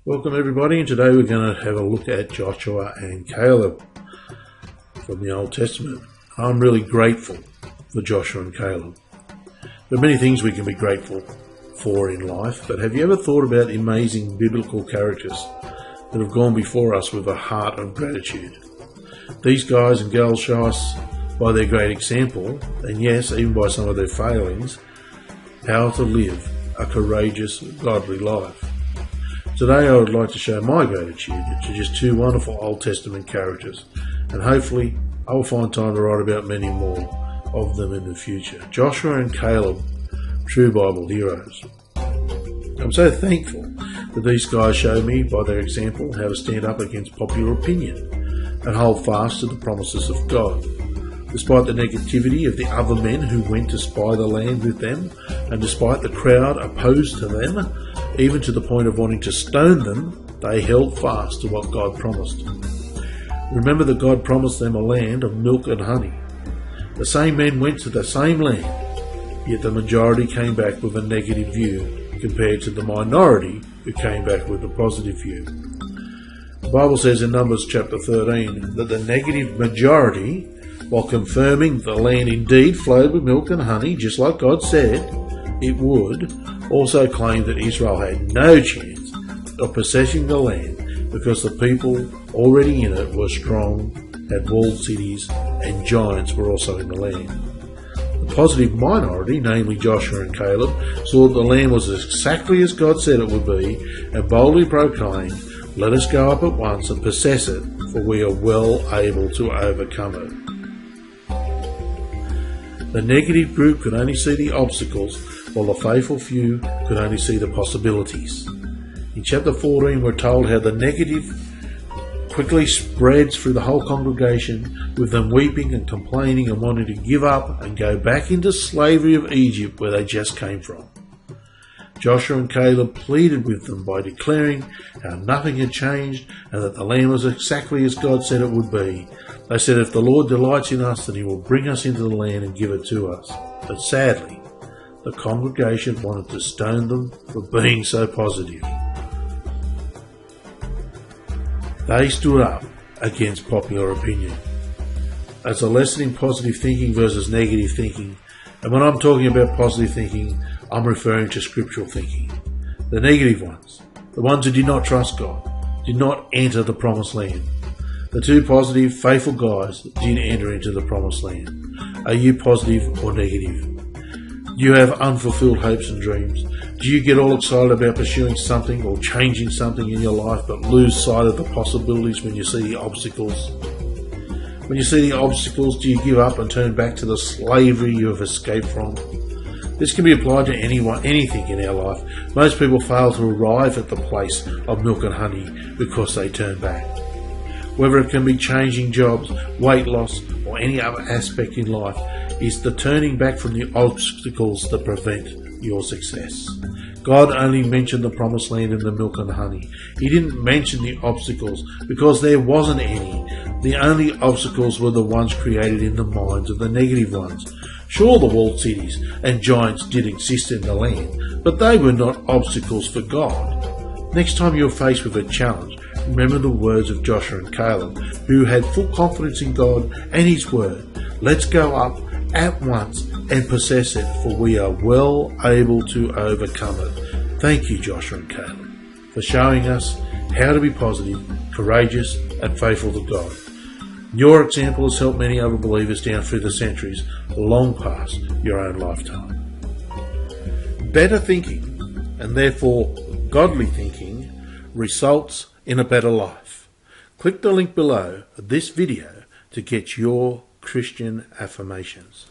Welcome everybody, and today we're going to have a look at Joshua and Caleb from the Old Testament. I'm really grateful for Joshua and Caleb. There are many things we can be grateful for in life, but have you ever thought about the amazing biblical characters that have gone before us with a heart of gratitude? These guys and girls show us by their great example, and yes, even by some of their failings, how to live a courageous, godly life. Today I would like to show my gratitude to just two wonderful Old Testament characters, and hopefully I will find time to write about many more of them in the future. Joshua and Caleb, true Bible heroes. I'm so thankful that these guys showed me by their example how to stand up against popular opinion and hold fast to the promises of God. Despite the negativity of the other men who went to spy the land with them, and despite the crowd opposed to them, even to the point of wanting to stone them, they held fast to what God promised. Remember that God promised them a land of milk and honey. The same men went to the same land, yet the majority came back with a negative view compared to the minority who came back with a positive view. The Bible says in Numbers chapter 13 that the negative majority, while confirming the land indeed flowed with milk and honey, just like God said it would, also claimed that Israel had no chance of possessing the land because the people already in it were strong, had walled cities, and giants were also in the land. The positive minority, namely Joshua and Caleb, saw that the land was exactly as God said it would be, and boldly proclaimed, "Let us go up at once and possess it, for we are well able to overcome it." The negative group could only see the obstacles, while the faithful few could only see the possibilities. In chapter 14 we're told how the negative quickly spreads through the whole congregation, with them weeping and complaining and wanting to give up and go back into slavery of Egypt where they just came from. Joshua and Caleb pleaded with them by declaring how nothing had changed and that the land was exactly as God said it would be. They said, "If the Lord delights in us, then he will bring us into the land and give it to us." But sadly, the congregation wanted to stone them for being so positive. They stood up against popular opinion. As a lesson in positive thinking versus negative thinking, and when I'm talking about positive thinking, I'm referring to scriptural thinking. The negative ones, the ones who did not trust God, did not enter the promised land. The two positive, faithful guys did enter into the promised land. Are you positive or negative? Do you have unfulfilled hopes and dreams? Do you get all excited about pursuing something or changing something in your life but lose sight of the possibilities when you see the obstacles? When you see the obstacles, do you give up and turn back to the slavery you have escaped from? This can be applied to anything in our life. Most people fail to arrive at the place of milk and honey because they turn back. Whether it can be changing jobs, weight loss, or any other aspect in life, is the turning back from the obstacles that prevent your success. God only mentioned the promised land and the milk and honey. He didn't mention the obstacles because there wasn't any. The only obstacles were the ones created in the minds of the negative ones. Sure, the walled cities and giants did exist in the land, but they were not obstacles for God. Next time you're faced with a challenge, remember the words of Joshua and Caleb, who had full confidence in God and his word. Let's go up at once and possess it, for we are well able to overcome it. Thank you, Joshua and Caleb, for showing us how to be positive, courageous, and faithful to God. Your example has helped many other believers down through the centuries, long past your own lifetime. Better thinking, and therefore godly thinking, results in a better life. Click the link below this video to get your Christian affirmations.